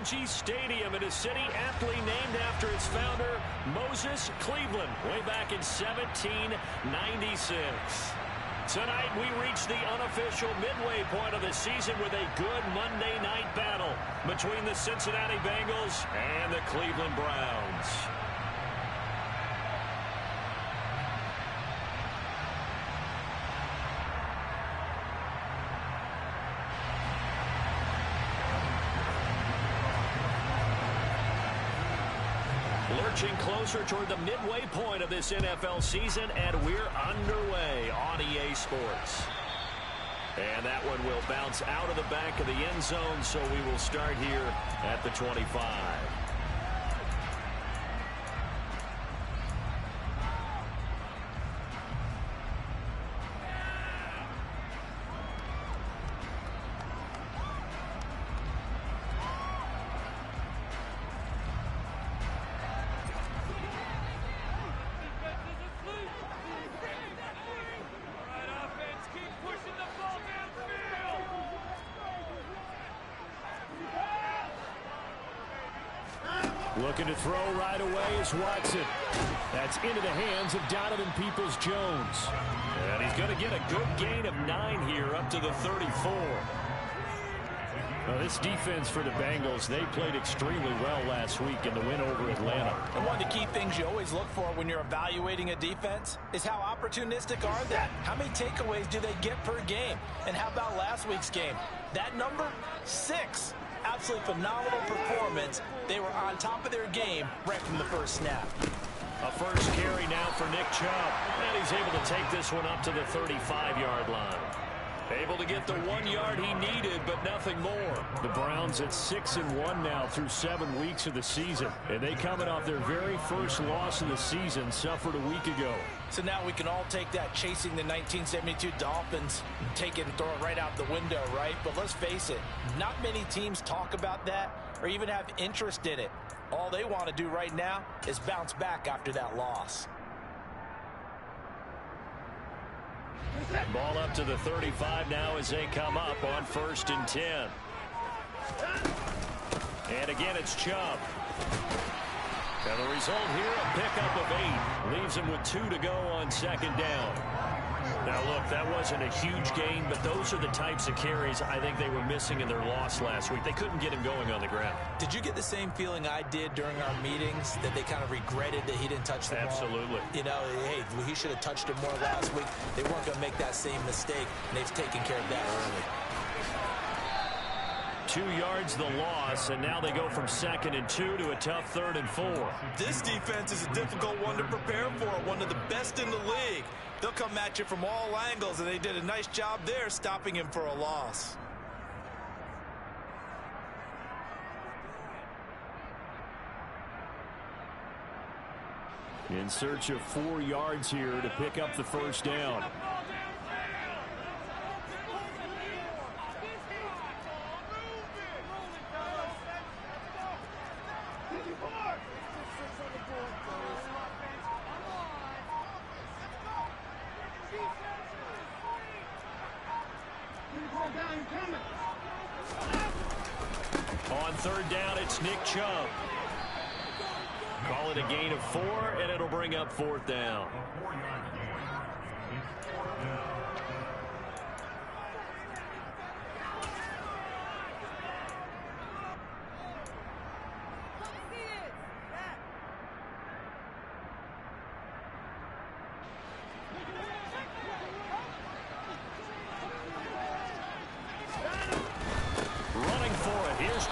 Energy Stadium in a city aptly named after its founder, Moses Cleveland, way back in 1796. Tonight, we reach the unofficial midway point of the season with a good Monday night battle between the Cincinnati Bengals and the Cleveland Browns. Lurching closer toward the midway point of this NFL season, and we're underway on EA Sports. And that one will bounce out of the back of the end zone, so we will start here at the 25. Looking to throw right away is Watson. That's into the hands of Donovan Peoples-Jones. And he's going to get a good gain of 9 here up to the 34. Well, this defense for the Bengals, they played extremely well last week in the win over Atlanta. And one of the key things you always look for when you're evaluating a defense is how opportunistic are they? How many takeaways do they get per game? And how about last week's game? That number, 6. Absolutely phenomenal performance. They were on top of their game right from the first snap. A first carry now for Nick Chubb. And he's able to take this one up to the 35-yard line. Able to get the 1 yard he needed, but nothing more. The Browns at 6-1 now through 7 weeks of the season. And they coming off their very first loss of the season, suffered a week ago. So now we can all take that chasing the 1972 Dolphins, take it and throw it right out the window, right? But let's face it, not many teams talk about that or even have interest in it. All they want to do right now is bounce back after that loss. Ball up to the 35 now as they come up on 1st and 10. And again, it's Chubb. And the result here, a pickup of 8. Leaves him with 2 to go on 2nd down. Now, look, that wasn't a huge gain, but those are the types of carries I think they were missing in their loss last week. They couldn't get him going on the ground. Did you get the same feeling I did during our meetings, that they kind of regretted that he didn't touch the ball? Absolutely. You know, hey, he should have touched it more last week. They weren't going to make that same mistake, and they've taken care of that early. 2 yards the loss, and now they go from 2nd and 2 to a tough 3rd and 4. This defense is a difficult one to prepare for, one of the best in the league. They'll come at you from all angles, and they did a nice job there stopping him for a loss. In search of 4 yards here to pick up the first down. On 3rd down, it's Nick Chubb. Call it a gain of 4, and it'll bring up 4th down.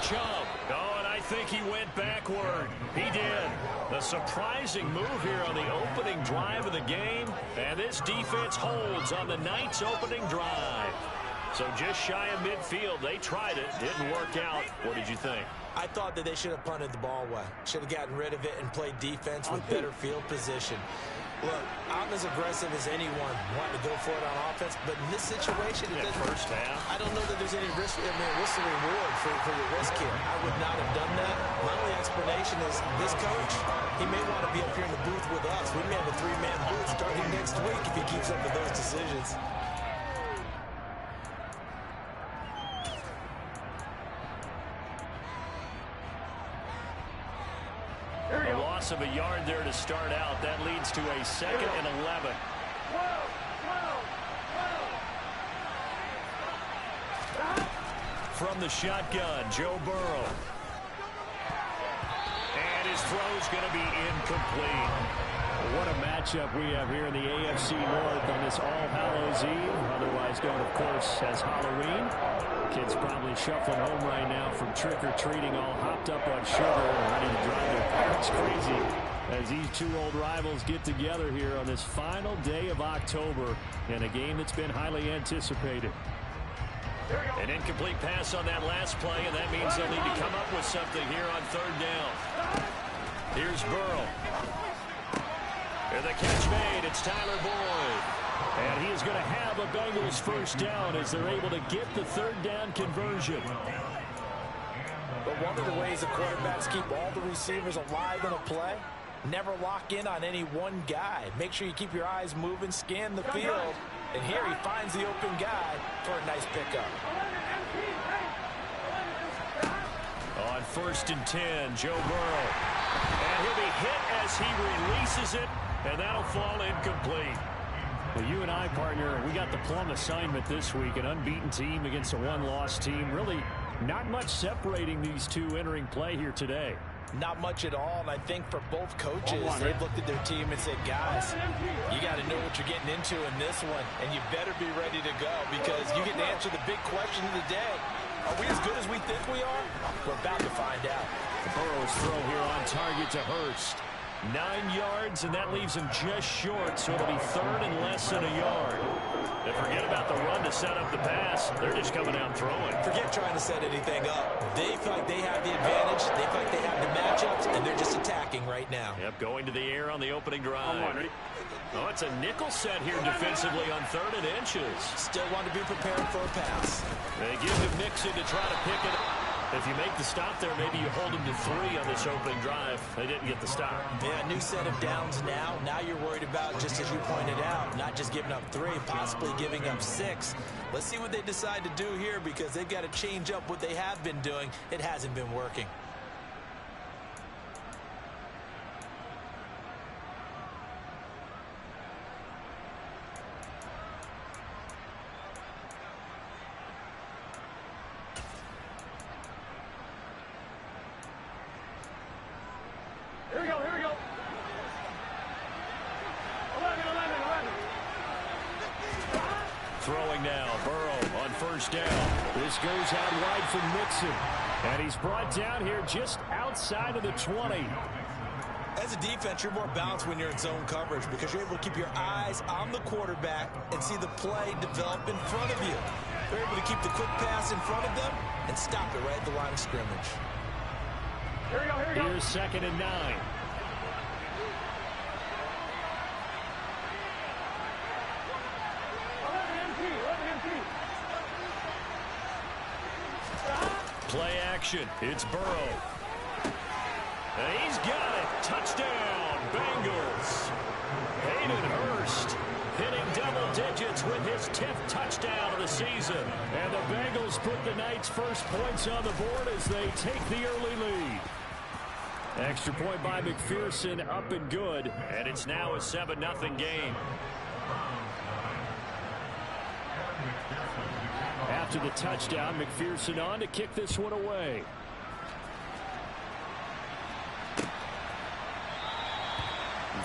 Chubb. Oh, and I think he went backward. He did. The surprising move here on the opening drive of the game. And this defense holds on the night's opening drive. So just shy of midfield. They tried it. Didn't work out. What did you think? I thought that they should have punted the ball away. Should have gotten rid of it and played defense with better field position. Look, I'm as aggressive as anyone wanting to go for it on offense, but in this situation, it doesn't. First half. I don't know that there's any risk. I mean, risk and reward for your risk here. I would not have done that. My only explanation is this coach, he may want to be up here in the booth with us. We may have a 3-man booth starting next week if he keeps up with those decisions. loss of a yard there to start out. That leads to a 2nd and 11. From the shotgun, Joe Burrow. And his throw's going to be incomplete. What a matchup we have here in the AFC North on this All Hallows Eve, otherwise known, of course, as Halloween. Kids probably shuffling home right now from trick-or-treating, all hopped up on sugar and ready to drive their parents crazy as these two old rivals get together here on this final day of October in a game that's been highly anticipated. An incomplete pass on that last play, and that means they'll need to come up with something here on 3rd down. Here's Burrow. And the catch made. It's Tyler Boyd. And he is going to have a Bengals 1st down as they're able to get the 3rd down conversion. But one of the ways the quarterbacks keep all the receivers alive in a play, never lock in on any one guy. Make sure you keep your eyes moving, scan the field. And here he finds the open guy for a nice pickup. On 1st and 10, Joe Burrow. And he'll be hit as he releases it, and that'll fall incomplete. Well, you and I, partner, we got the plum assignment this week, an unbeaten team against a one-loss team. Really not much separating these two entering play here today. Not much at all, and I think for both coaches, they've looked at their team and said, guys, you got to know what you're getting into in this one, and you better be ready to go because you get to answer the big question of the day. Are we as good as we think we are? We're about to find out. Burrow's throw here on target to Hurst. 9 yards, and that leaves him just short, so it'll be 3rd and less than a yard. And forget about the run to set up the pass. They're just coming out throwing. Forget trying to set anything up. They feel like they have the advantage. They feel like they have the matchups, and they're just attacking right now. Yep, going to the air on the opening drive. Oh, it's a nickel set here defensively on 3rd and inches. Still want to be prepared for a pass. They give to Mixon to try to pick it up. If you make the stop there, maybe you hold them to 3 on this opening drive. They didn't get the stop. Yeah, new set of downs now. Now you're worried about, just as you pointed out, not just giving up 3, possibly giving up 6. Let's see what they decide to do here because they've got to change up what they have been doing. It hasn't been working. Here we go. 11. Throwing now, Burrow on 1st down. This goes out wide from Mixon. And he's brought down here just outside of the 20. As a defense, you're more balanced when you're in zone coverage because you're able to keep your eyes on the quarterback and see the play develop in front of you. They're able to keep the quick pass in front of them and stop it right at the line of scrimmage. Here we go. Here's 2nd and 9. Play action. It's Burrow. And he's got it. Touchdown, Bengals. Hayden Hurst hitting double digits with his 10th touchdown of the season. And the Bengals put the night's first points on the board as they take the early lead. Extra point by McPherson, up and good. And it's now a 7-0 game. After the touchdown, McPherson on to kick this one away.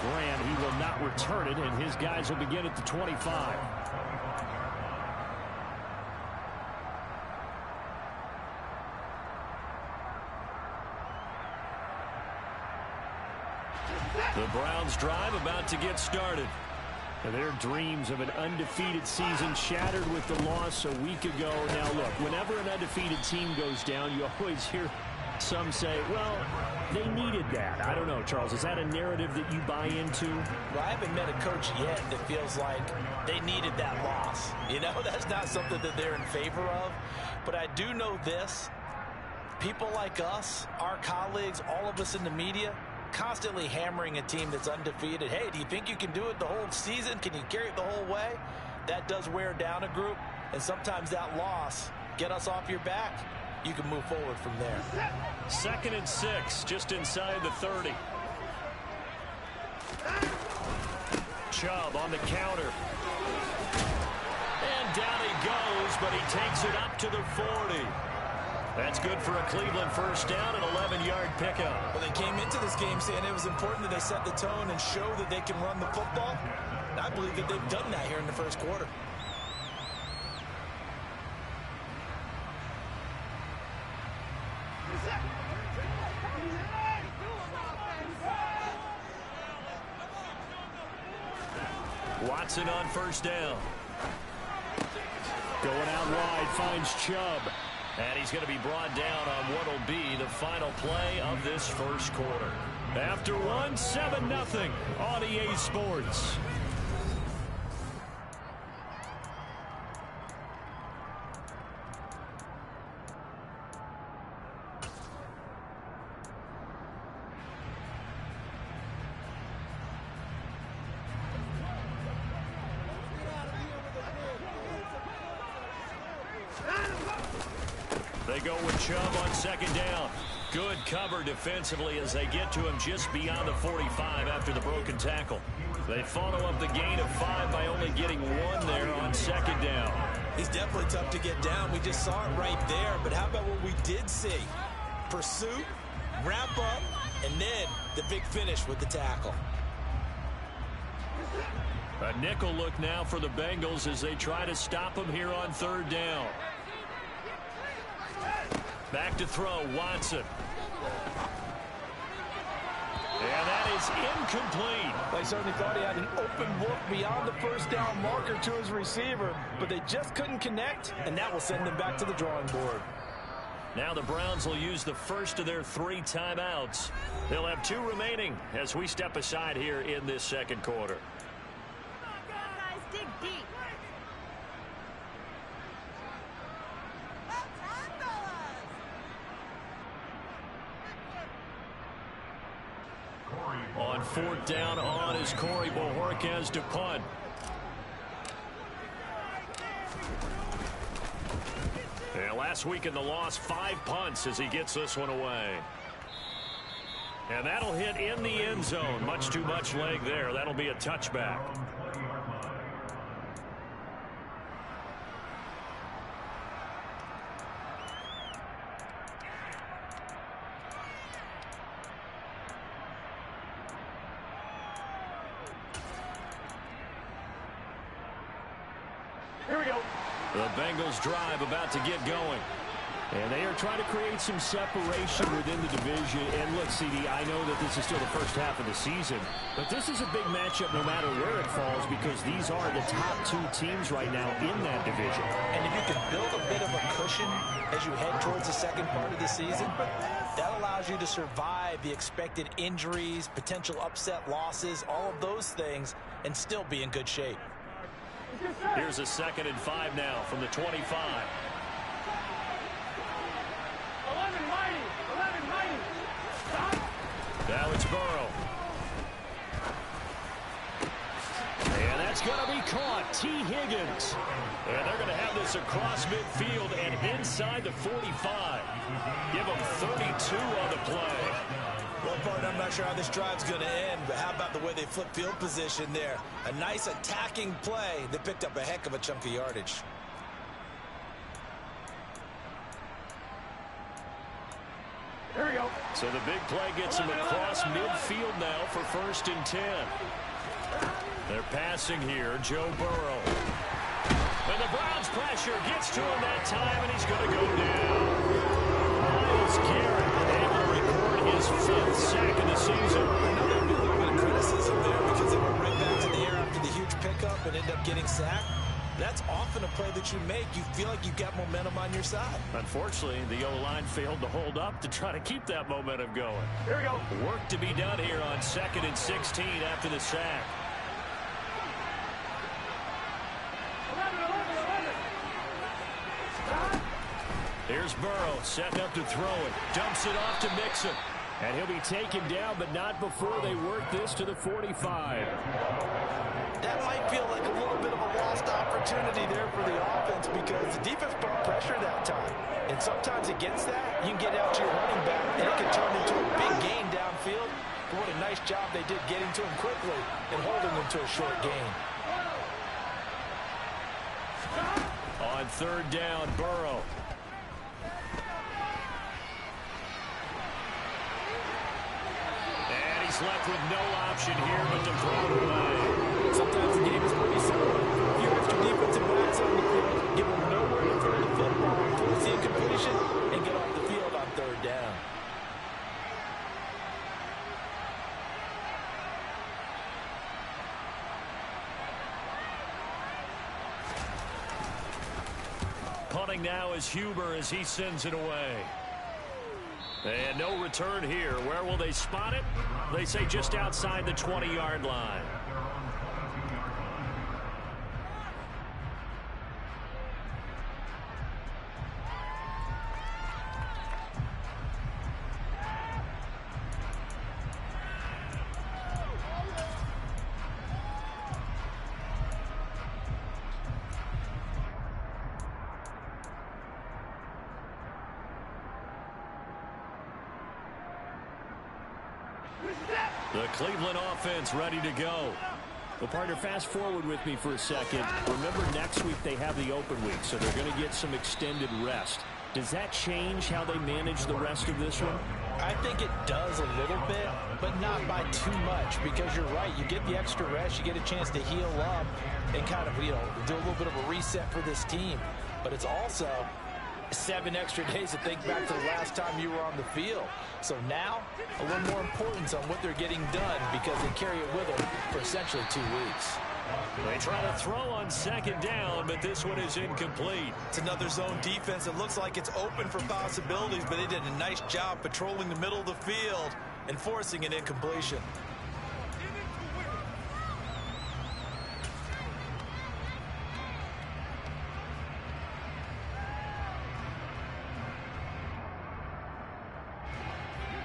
Graham, he will not return it, and his guys will begin at the 25. The Browns drive about to get started. And their dreams of an undefeated season shattered with the loss a week ago. Now, look, whenever an undefeated team goes down, you always hear some say, well, they needed that. I don't know, Charles. Is that a narrative that you buy into? Well, I haven't met a coach yet that feels like they needed that loss. You know, that's not something that they're in favor of. But I do know this. People like us, our colleagues, all of us in the media, constantly hammering a team that's undefeated. Hey, do you think you can do it the whole season? Can you carry it the whole way? That does wear down a group, and sometimes that loss get us off your back. You can move forward from there. 2nd and 6, just inside the 30. Chubb on the counter. And down he goes, but he takes it up to the 40. That's good for a Cleveland first down, an 11-yard pickup. Well, they came into this game saying it was important that they set the tone and show that they can run the football. And I believe that they've done that here in the first quarter. Watson on first down. Going out wide, finds Chubb. And he's going to be brought down on what will be the final play of this first quarter. After one, 7-0 on EA Sports. They go with Chubb on second down. Good cover defensively as they get to him just beyond the 45 after the broken tackle. They follow up the gain of 5 by only getting 1 there on second down. He's definitely tough to get down. We just saw it right there. But how about what we did see? Pursuit, wrap up, and then the big finish with the tackle. A nickel look now for the Bengals as they try to stop him here on third down. Back to throw, Watson. And that is incomplete. They certainly thought he had an open look beyond the first down marker to his receiver, but they just couldn't connect, and that will send them back to the drawing board. Now the Browns will use the first of their 3 timeouts. They'll have 2 remaining as we step aside here in this second quarter. Guys, dig deep. On fourth down on is Corey Bojorquez to punt. And last week in the loss, 5 punts as he gets this one away. And that'll hit in the end zone. Much too much leg there. That'll be a touchback. Here we go. The Bengals drive about to get going. And they are trying to create some separation within the division. And look, CD, I know that this is still the first half of the season, but this is a big matchup no matter where it falls because these are the top 2 teams right now in that division. And if you can build a bit of a cushion as you head towards the second part of the season, that allows you to survive the expected injuries, potential upset losses, all of those things, and still be in good shape. Here's a 2nd and 5 now from the 25. 11 mighty. 11 mighty. Stop. Now it's Burrow. And that's going to be caught. T. Higgins. And they're going to have this across midfield and inside the 45. Give them 32 on the play. Well, partner, I'm not sure how this drive's going to end, but how about the way they flip field position there? A nice attacking play that picked up a heck of a chunk of yardage. Here we go. So the big play gets him across midfield now for 1st and 10. They're passing here, Joe Burrow. And the Browns pressure gets to him that time, and he's going to go down. Myles Garrett able to record his 5th sack of the season. I know there'll be a little bit of criticism there because they went right back to the air after the huge pickup and end up getting sacked. That's often a play that you make. You feel like you've got momentum on your side. Unfortunately, the O-line failed to hold up to try to keep that momentum going. Here we go. Work to be done here on 2nd and 16 after the sack. 11. Stop. Here's Burrow setting up to throw it. Dumps it off to Mixon. And he'll be taken down, but not before they work this to the 45. That might feel like a little bit of a lost opportunity there for the offense because the defense brought pressure that time. And sometimes against that, you can get out to your running back, and it can turn into a big gain downfield. But what a nice job they did getting to him quickly and holding him to a short gain. On third down, Burrow. And he's left with no option here but to throw it away. Sometimes the game is pretty simple. If your extra defensive backs on the field, give them nowhere to throw the football, force the incompletion, and get off the field on third down. Punting now is Huber as he sends it away. And no return here. Where will they spot it? They say just outside the 20-yard line. The Cleveland offense ready to go. Well, partner, fast forward with me for a second. Remember, next week they have the open week, so they're going to get some extended rest. Does that change how they manage the rest of this one? I think it does a little bit, but not by too much, because you're right. You get the extra rest, you get a chance to heal up and kind of, do a little bit of a reset for this team. But it's also 7 extra days to think back to the last time you were on the field. So now, a little more importance on what they're getting done because they carry it with them for essentially 2 weeks. They try to throw on second down, but this one is incomplete. It's another zone defense. It looks like it's open for possibilities, but they did a nice job patrolling the middle of the field and forcing an incompletion.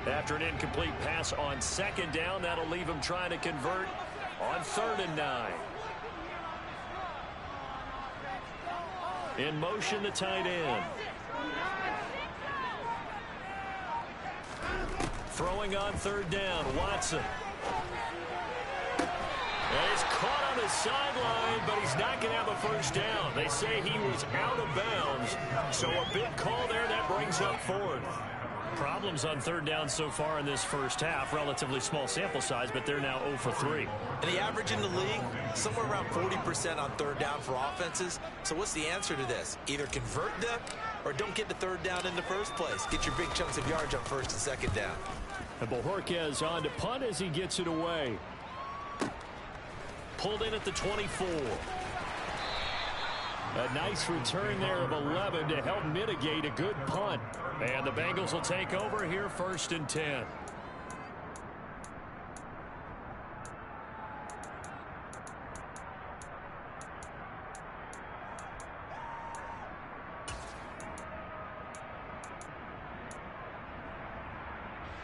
After an incomplete pass on second down, that'll leave him trying to convert on 3rd and 9. In motion, the tight end. Throwing on 3rd down, Watson. And he's caught on the sideline, but he's not going to have a first down. They say he was out of bounds, so a big call there that brings up 4th. Problems on 3rd down so far in this first half. Relatively small sample size, but they're now 0 for 3. And the average in the league, somewhere around 40% on 3rd down for offenses. So what's the answer to this? Either convert them or don't get the 3rd down in the first place. Get your big chunks of yards on 1st and 2nd down. And Bojorquez on to punt as he gets it away. Pulled in at the 24. A nice return there of 11 to help mitigate a good punt. And the Bengals will take over here 1st and 10.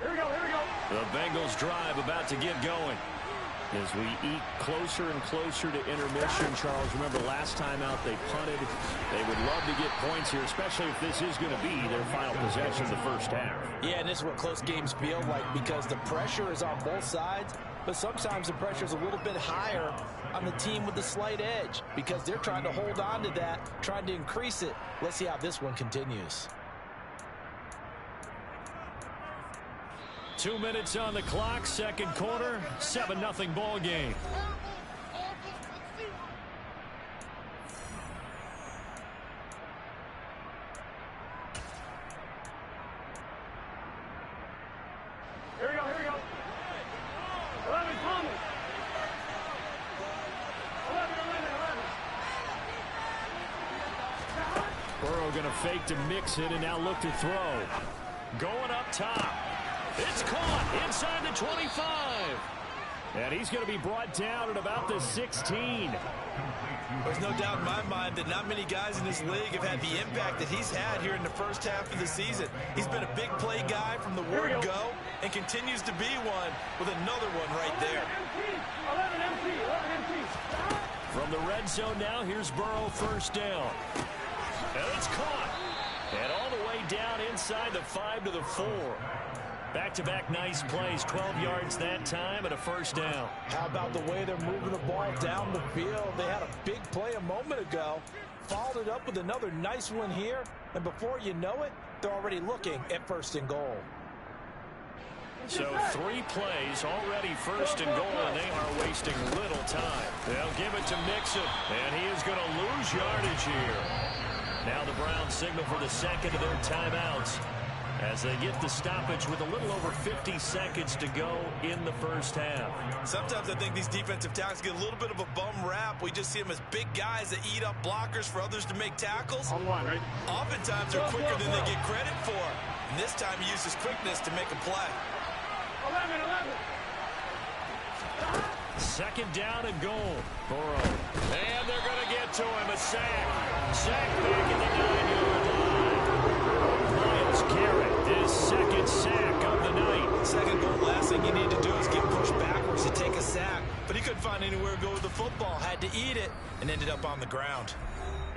Here we go, here we go. The Bengals drive about to get going. As we eat closer and closer to intermission, Charles, remember last time out they punted. They would love to get points here, especially if this is going to be their final possession of the first half. Yeah, and this is what close games feel like because the pressure is on both sides, but sometimes the pressure is a little bit higher on the team with the slight edge because they're trying to hold on to that, trying to increase it. Let's see how this one continues. 2 minutes on the clock, second quarter, 7-0 ball game. Here we go, here we go. 11 coming. 11. Burrow going to fake to mix it and now look to throw. Going up top. It's caught inside the 25. And he's going to be brought down at about the 16. There's no doubt in my mind that not many guys in this league have had the impact that he's had here in the first half of the season. He's been a big play guy from the word go and continues to be one with another one right there. 11 empty. From the red zone now, here's Burrow, first down. And it's caught. And all the way down inside the 5 to the 4. Back-to-back nice plays, 12 yards that time and a first down. How about the way they're moving the ball down the field? They had a big play a moment ago, followed it up with another nice one here, and before you know it, they're already looking at first and goal. So 3 plays, already first and goal, and they are wasting little time. They'll give it to Mixon, and he is going to lose yardage here. Now the Browns signal for the second of their timeouts as they get the stoppage with a little over 50 seconds to go in the first half. Sometimes I think these defensive tackles get a little bit of a bum rap. We just see them as big guys that eat up blockers for others to make tackles. On one, right? Oftentimes they're quicker than they get credit for. And this time he uses quickness to make a play. 11. Second down and goal. Burrow. And they're going to get to him. A sack. Sack back at the 9-yard line. Myles Garrett, his second sack of the night. Second goal, last thing you need to do is get pushed backwards to take a sack. But he couldn't find anywhere to go with the football. Had to eat it and ended up on the ground.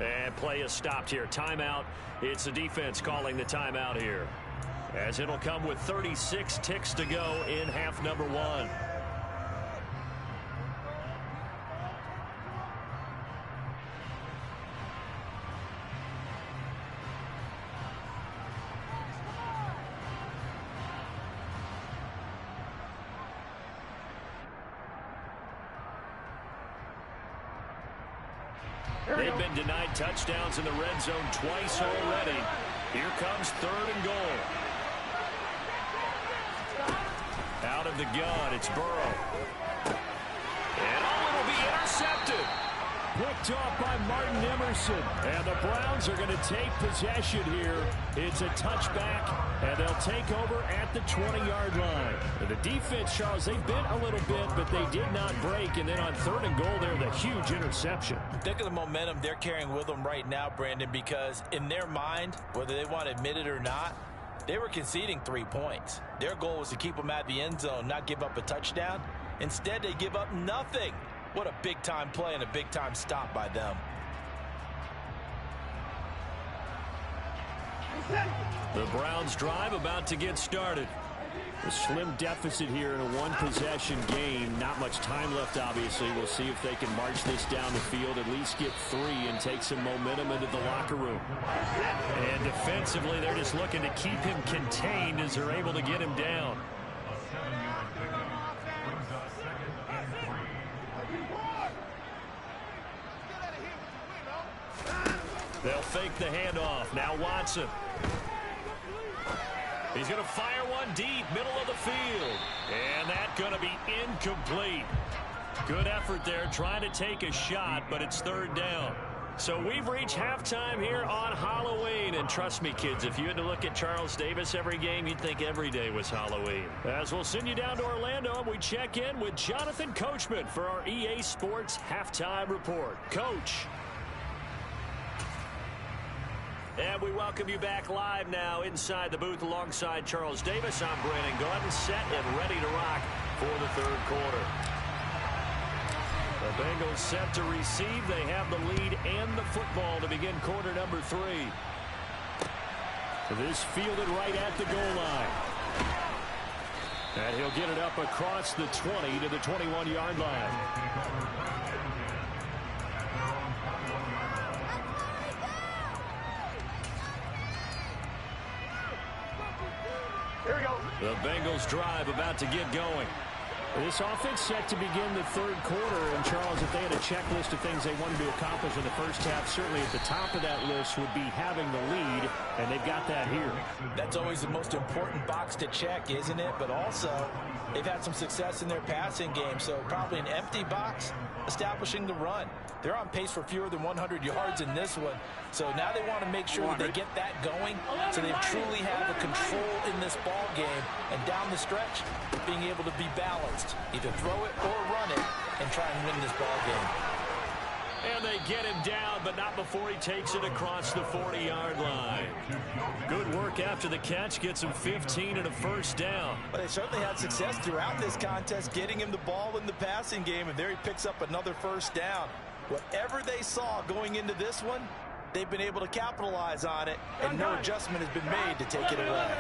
And play is stopped here. Timeout. It's the defense calling the timeout here, as it'll come with 36 ticks to go in half number 1. They've been denied touchdowns in the red zone twice already. Here comes third and goal. Out of the gun, it's Burrow. And it'll be intercepted. Picked off by Martin Emerson. And the Browns are going to take possession here. It's a touchback, and they'll take over at the 20-yard line. And the defense, Charles, they bit a little bit, but they did not break. And then on third and goal there, the huge interception. Think of the momentum they're carrying with them right now, Brandon, because in their mind, whether they want to admit it or not, they were conceding 3 points. Their goal was to keep them at the end zone, not give up a touchdown. Instead, they give up nothing. What a big-time play and a big-time stop by them. The Browns drive about to get started. A slim deficit here in a one-possession game. Not much time left, obviously. We'll see if they can march this down the field, at least get 3 and take some momentum into the locker room. And defensively, they're just looking to keep him contained as they're able to get him down. They'll fake the handoff. Now Watson. He's going to fire one deep, middle of the field. And that's going to be incomplete. Good effort there, trying to take a shot, but it's third down. So we've reached halftime here on Halloween. And trust me, kids, if you had to look at Charles Davis every game, you'd think every day was Halloween. As we'll send you down to Orlando, and we check in with Jonathan Coachman for our EA Sports Halftime Report. Coach. And we welcome you back live now inside the booth alongside Charles Davis. I'm Brandon Gordon, set and ready to rock for the third quarter. The Bengals set to receive. They have the lead and the football to begin quarter number 3. This fielded right at the goal line. And he'll get it up across the 20 to the 21-yard line. Here we go. The Bengals drive about to get going. This offense set to begin the third quarter. And, Charles, if they had a checklist of things they wanted to accomplish in the first half, certainly at the top of that list would be having the lead, and they've got that here. That's always the most important box to check, isn't it? But also, they've had some success in their passing game, so probably an empty box establishing the run. They're on pace for fewer than 100 yards in this one, so now they want to make sure that they get that going so they truly have a control in this ball game, and down the stretch, being able to be balanced, either throw it or run it, and try and win this ball game. And they get him down, but not before he takes it across the 40-yard line. Good work after the catch, gets him 15 and a first down. But they certainly had success throughout this contest, getting him the ball in the passing game, and there he picks up another first down. Whatever they saw going into this one, they've been able to capitalize on it, and no adjustment has been made to take it away.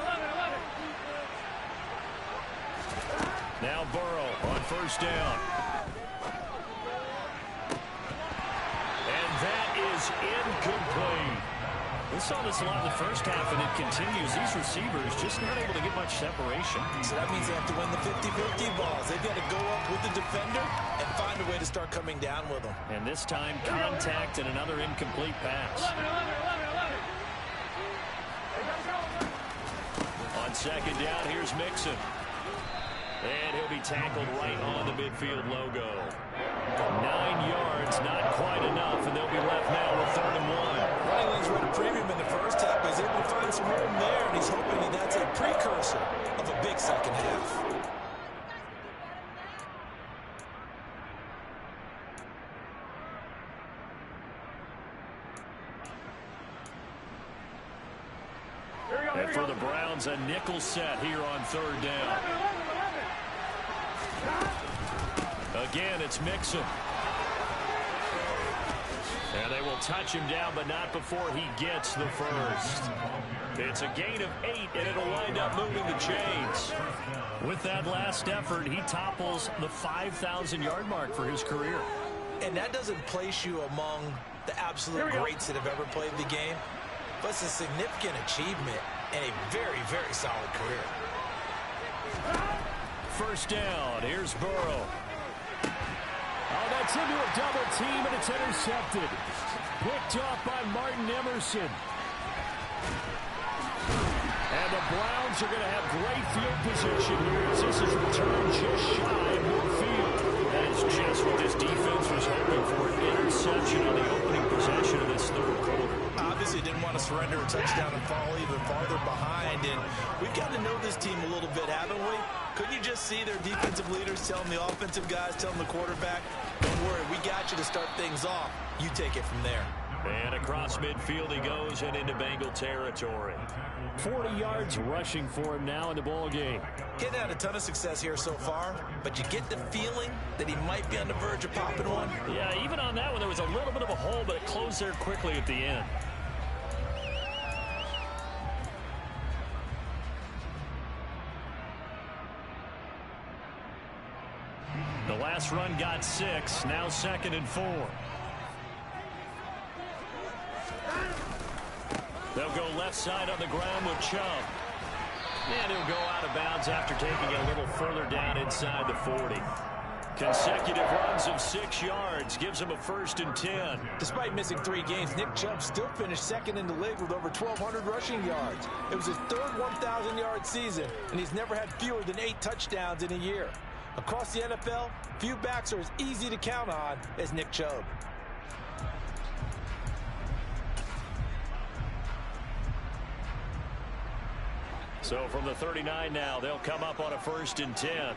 Now Burrow on first down. And that is incomplete. We saw this a lot in the first half, and it continues. These receivers just not able to get much separation. So that means they have to win the 50-50 balls. They've got to go up with the defender and find a way to start coming down with them. And this time, contact and another incomplete pass. 11. On second down, here's Mixon. And he'll be tackled right on the midfield logo. 9 yards, not quite enough, and they'll be left now with 3rd and 1. Running lanes were at a premium in the first half, but he's able to find some room there, and he's hoping that that's a precursor of a big second half. And for the Browns, a nickel set here on 3rd down. Again, it's Mixon. And they will touch him down, but not before he gets the first. It's a gain of 8, and it'll wind up moving the chains. With that last effort, he topples the 5,000-yard mark for his career. And that doesn't place you among the absolute greats that have ever played the game, but it's a significant achievement and a very, very solid career. First down, here's Burrow. Oh, that's into a double team, and it's intercepted. Picked off by Martin Emerson. And the Browns are going to have great field position here as this is returned just shy of midfield. That is just what this defense was hoping for, an interception on the opening possession of this 3rd quarter. Obviously didn't want to surrender a touchdown and fall even farther behind, and we've got to know this team a little bit, haven't we? Couldn't you just see their defensive leaders telling the offensive guys, telling the quarterback, don't worry, we got you to start things off. You take it from there. And across midfield he goes and into Bengal territory. 40 yards rushing for him now in the ball game. He's had a ton of success here so far, but you get the feeling that he might be on the verge of popping one. Yeah, even on that one, there was a little bit of a hole, but it closed there quickly at the end. The last run got 6, now 2nd and 4. They'll go left side on the ground with Chubb. And he'll go out of bounds after taking it a little further down inside the 40. Consecutive runs of 6 yards gives him a 1st and 10. Despite missing 3 games, Nick Chubb still finished 2nd in the league with over 1,200 rushing yards. It was his 3rd 1,000-yard season, and he's never had fewer than 8 touchdowns in a year. Across the NFL, few backs are as easy to count on as Nick Chubb. So from the 39 now, they'll come up on a 1st and 10.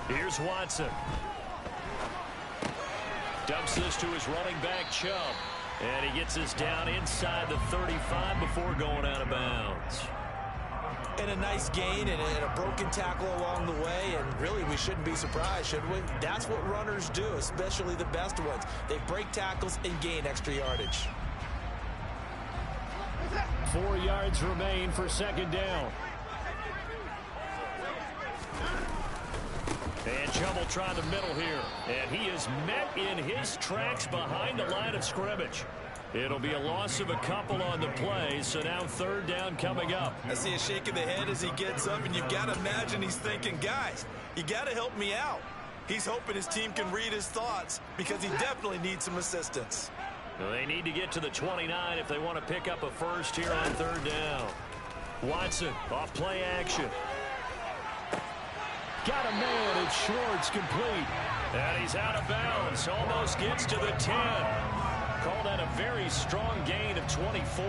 Here's Watson. Dumps this to his running back, Chubb. And he gets this down inside the 35 before going out of bounds. And a nice gain and a broken tackle along the way, and really we shouldn't be surprised, should we? That's what runners do, especially the best ones. They break tackles and gain extra yardage. 4 yards remain for 2nd down. And Chubb will try the middle here. And he is met in his tracks behind the line of scrimmage. It'll be a loss of a couple on the play, so now 3rd down coming up. I see a shake of the head as he gets up, and you've got to imagine he's thinking, guys, you got to help me out. He's hoping his team can read his thoughts because he definitely needs some assistance. Well, they need to get to the 29 if they want to pick up a 1st here on 3rd down. Watson off play action. Got a man. It's short. It's complete. And he's out of bounds. Almost gets to the 10. Call that a very strong gain of 24.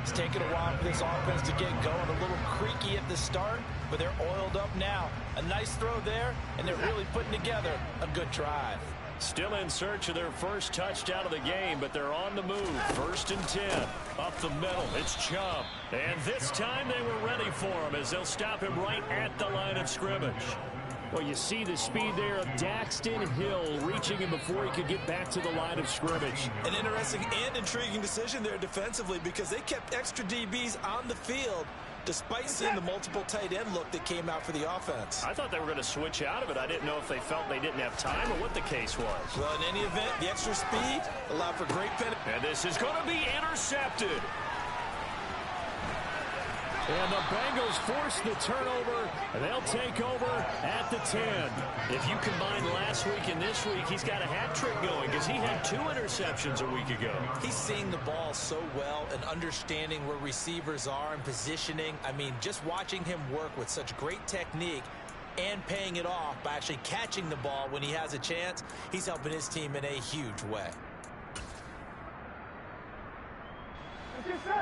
It's taken a while for this offense to get going. A little creaky at the start, but they're oiled up now. A nice throw there, and they're really putting together a good drive. Still in search of their first touchdown of the game, but they're on the move. 1st and 10. Up the middle, it's Chubb. And this time they were ready for him as they'll stop him right at the line of scrimmage. Well, you see the speed there of Daxton Hill reaching him before he could get back to the line of scrimmage. An interesting and intriguing decision there defensively because they kept extra DBs on the field despite seeing the multiple tight end look that came out for the offense. I thought they were going to switch out of it. I didn't know if they felt they didn't have time or what the case was. Well, in any event, the extra speed allowed for great penalty. And this is going to be intercepted. And the Bengals force the turnover, and they'll take over at the 10. If you combine last week and this week, he's got a hat trick going because he had 2 interceptions a week ago. He's seeing the ball so well and understanding where receivers are and positioning. I mean, just watching him work with such great technique and paying it off by actually catching the ball when he has a chance, he's helping his team in a huge way.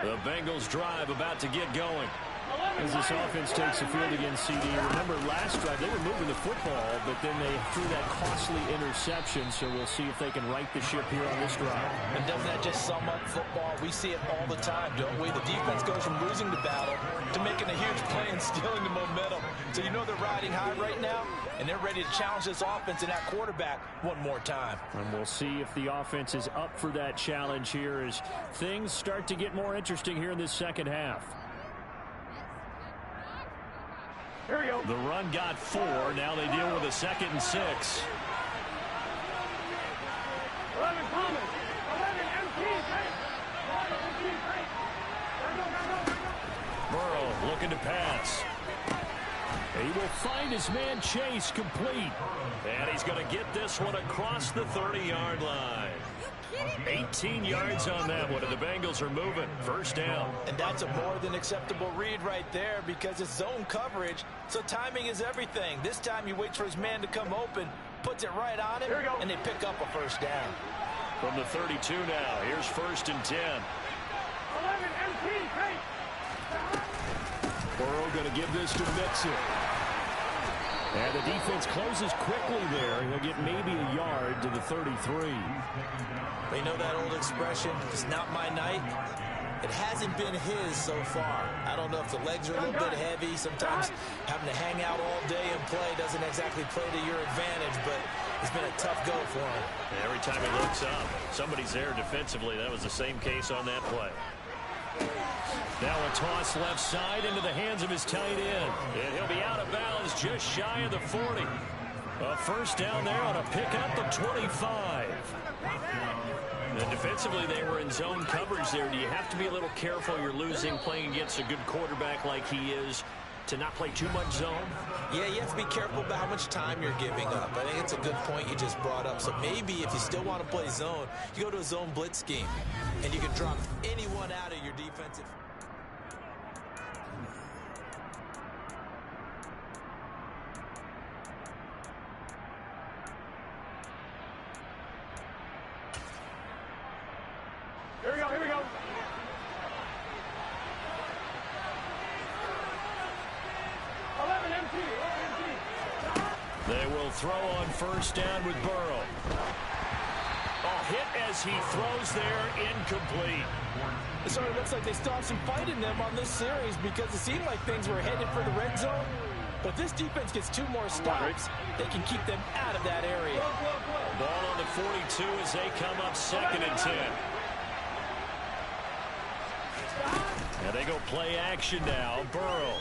The Bengals drive about to get going. As this offense takes the field against CD. Remember, last drive, they were moving the football, but then they threw that costly interception, so we'll see if they can right the ship here on this drive. And doesn't that just sum up football? We see it all the time, don't we? The defense goes from losing the battle to making a huge play and stealing the momentum. So you know they're riding high right now, and they're ready to challenge this offense and that quarterback one more time. And we'll see if the offense is up for that challenge here as things start to get more interesting here in this second half. Here we go. The run got 4. Now they deal with a 2nd and 6. 11 Thomas. 11 MT. Hey. 11 MT. Hey. Go. Burrow looking to pass. He will find his man Chase complete. And he's going to get this one across the 30-yard line. 18 yards on that one, and the Bengals are moving. First down. And that's a more than acceptable read right there because it's zone coverage, so timing is everything. This time he waits for his man to come open, puts it right on him, and they pick up a first down. From the 32 now, here's 1st and 10. 11 MT. Hey. Burrow going to give this to Mixon. And the defense closes quickly there. He'll get maybe a yard to the 33. They know that old expression, it's not my night. It hasn't been his so far. I don't know if the legs are a little bit heavy. Sometimes having to hang out all day and play doesn't exactly play to your advantage, but it's been a tough go for him. And every time he looks up, somebody's there defensively. That was the same case on that play. Now a toss left side into the hands of his tight end. And he'll be out of bounds just shy of the 40. A first down there on a pick up the 25. And defensively, they were in zone coverage there. Do you have to be a little careful? You're losing playing against a good quarterback like he is to not play too much zone? Yeah, you have to be careful about how much time you're giving up. I think it's a good point you just brought up. So maybe if you still want to play zone, you go to a zone blitz scheme, and you can drop anyone out of your defensive. Here we go. Here we go. 11 MT. 11 MT. They will throw on first down with Burrow. Oh, hit as he throws there, incomplete. It sort of looks like they still have some fight in them on this series because it seemed like things were headed for the red zone. But if this defense gets 2 more stops, they can keep them out of that area. Ball on the 42 as they come up 2nd and 10. And they go play action now. Burrow.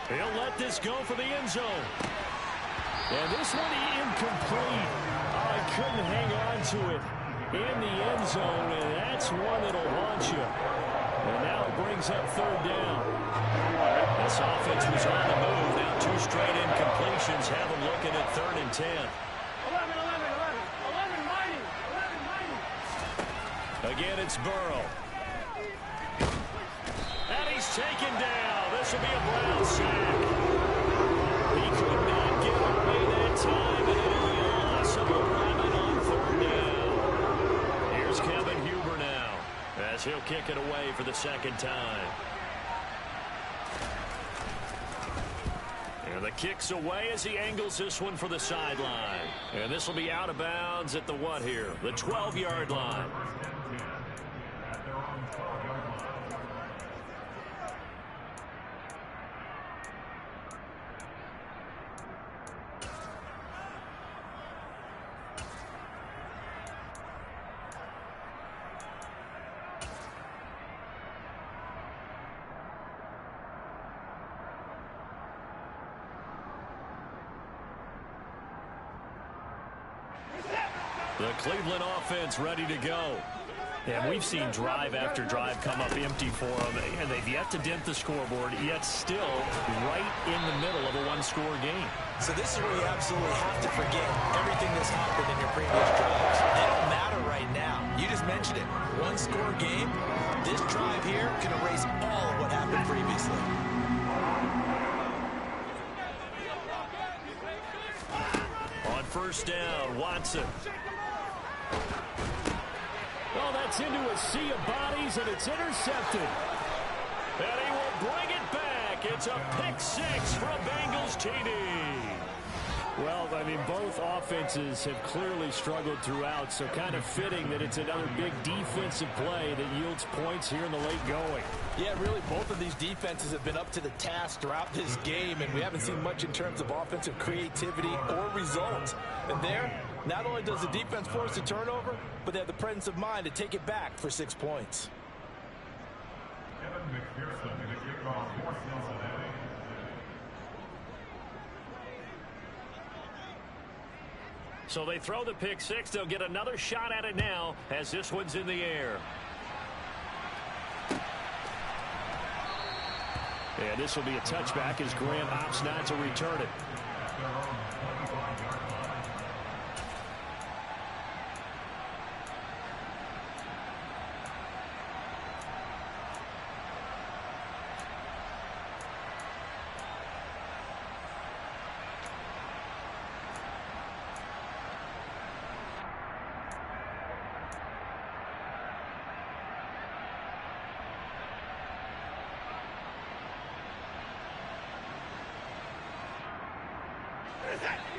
He'll let this go for the end zone. And this one incomplete. Oh, he couldn't hang on to it in the end zone, and that's one that'll haunt you. And now it brings up 3rd down. This offense was on the move. Now 2 straight incompletions have them looking at 3rd and 10. 11 mighty. 11 mighty. Again, it's Burrow. And he's taken down. This will be a Brown sack. He could not get away that time, and it'll be a loss of 11 on 3rd down. Here's Kevin Huber now as he'll kick it away for the 2nd time. And the kick's away as he angles this one for the sideline. And this will be out of bounds at the what here? The 12-yard line. The Cleveland offense ready to go. And we've seen drive after drive come up empty for them, and they've yet to dent the scoreboard, yet still right in the middle of a one-score game. So this is where you absolutely have to forget everything that's happened in your previous drives. They don't matter right now. You just mentioned it. One-score game. This drive here can erase all of what happened previously. On first down, Watson. Well, that's into a sea of bodies, and it's intercepted. And he will bring it back. It's a pick six for a Bengals TD. Well, I mean, both offenses have clearly struggled throughout, so kind of fitting that it's another big defensive play that yields points here in the late going. Yeah, really, both of these defenses have been up to the task throughout this game, and we haven't seen much in terms of offensive creativity or results. And there, not only does the defense force a turnover, but they have the presence of mind to take it back for 6 points. So they throw the pick six. They'll get another shot at it now as this one's in the air. And this will be a touchback as Graham opts not to return it.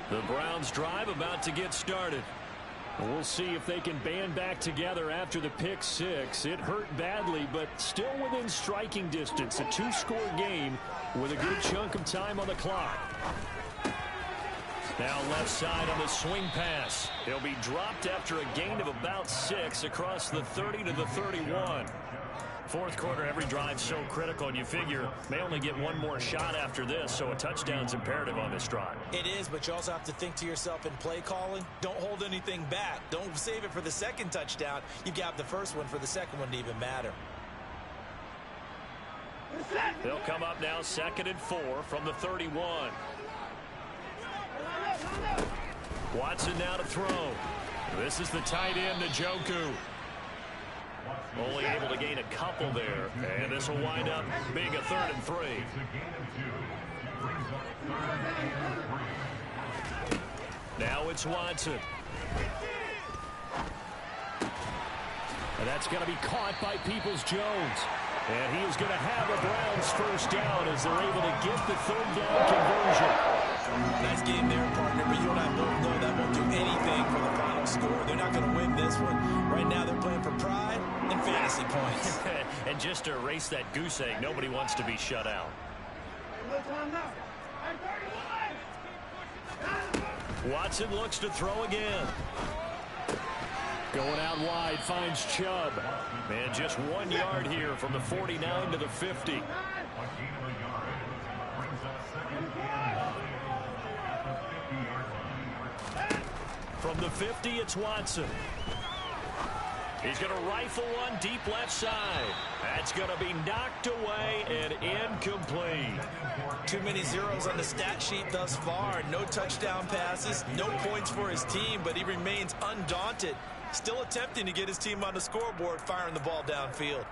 The Browns drive about to get started. We'll see if they can band back together after the pick six. It hurt badly, but still within striking distance. A two-score game with a good chunk of time on the clock. Now left side on the swing pass. He'll be dropped after a gain of about 6 across the 30 to the 31. Fourth quarter, every drive so critical, and you figure may only get one more shot after this, so a touchdown's imperative on this drive. It is, but you also have to think to yourself in play calling, don't hold anything back. Don't save it for the second touchdown. You got the first one for the second one to even matter. They'll come up now 2nd and 4 from the 31. Watson now to throw. This is the tight end, Njoku. Only able to gain a couple there, and this will wind up being a 3rd and 3. Now it's Watson. And that's going to be caught by Peoples-Jones. And he is going to have a Browns first down as they're able to get the 3rd down conversion. Nice game there, partner, but you and I both know that won't do anything for the final score. They're not going to win this one. Right now they're playing for pride and fantasy points. And just to erase that goose egg, nobody wants to be shut out. Watson looks to throw again. Going out wide, finds Chubb. And just 1 yard here from the 49 to the 50. From the 50, it's Watson. He's going to rifle one deep left side. That's going to be knocked away and incomplete. Too many zeros on the stat sheet thus far. No touchdown passes, no points for his team, but he remains undaunted. Still attempting to get his team on the scoreboard, firing the ball downfield.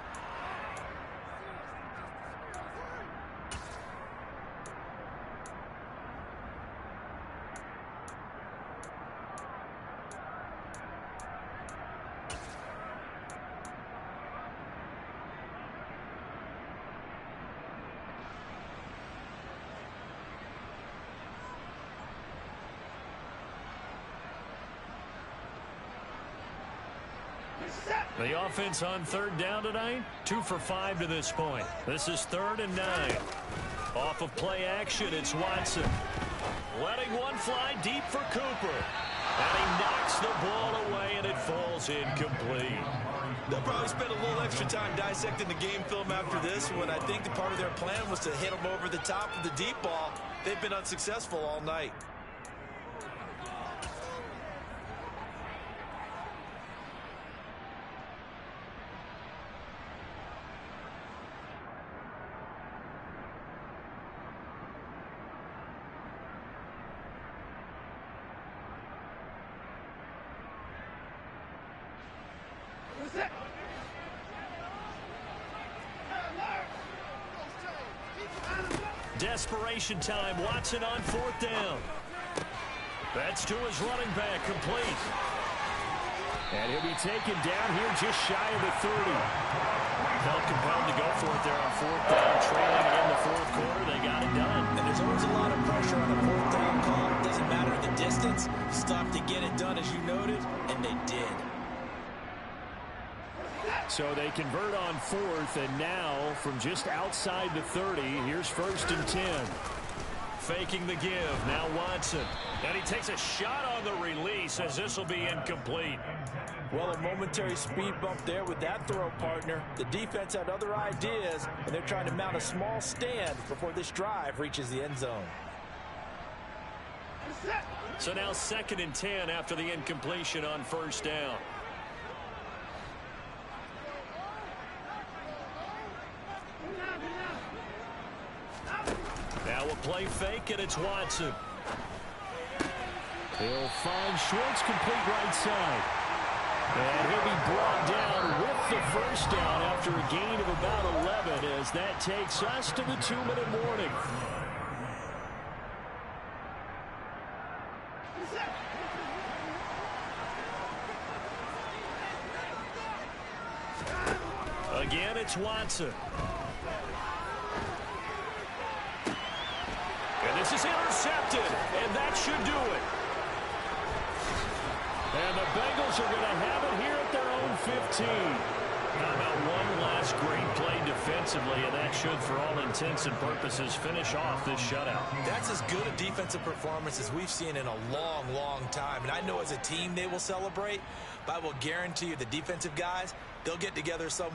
The offense on 3rd down tonight, 2 for 5 to this point. This is 3rd and 9. Off of play action, it's Watson. Letting one fly deep for Cooper. And he knocks the ball away, and it falls incomplete. They'll probably spend a little extra time dissecting the game film after this one. I think the part of their plan was to hit them over the top of the deep ball. They've been unsuccessful all night. desperation time. Watson on 4th down. That's to his running back, complete. And he'll be taken down here just shy of the 30. Felt compelled to go for it there on 4th down. Trailing in the 4th quarter, they got it done. And there's always a lot of pressure on a 4th down call. It doesn't matter the distance. You still have to get it done, as you noted, and they did. So they convert on 4th, and now from just outside the 30, here's 1st and 10. Faking the give. Now Watson. And he takes a shot on the release as this will be incomplete. Well, a momentary speed bump there with that throw, partner. The defense had other ideas, and they're trying to mount a small stand before this drive reaches the end zone. So now 2nd and 10 after the incompletion on 1st down. Now a play fake, and it's Watson. He'll find Schwartz, complete right side. And he'll be brought down with the 1st down after a gain of about 11 as that takes us to the 2-minute warning. Again, it's Watson. And this is intercepted, and that should do it. And the Bengals are going to have it here at their own 15. How about one last great play defensively, and that should, for all intents and purposes, finish off this shutout. That's as good a defensive performance as we've seen in a long, long time. And I know as a team they will celebrate, but I will guarantee you the defensive guys, they'll get together some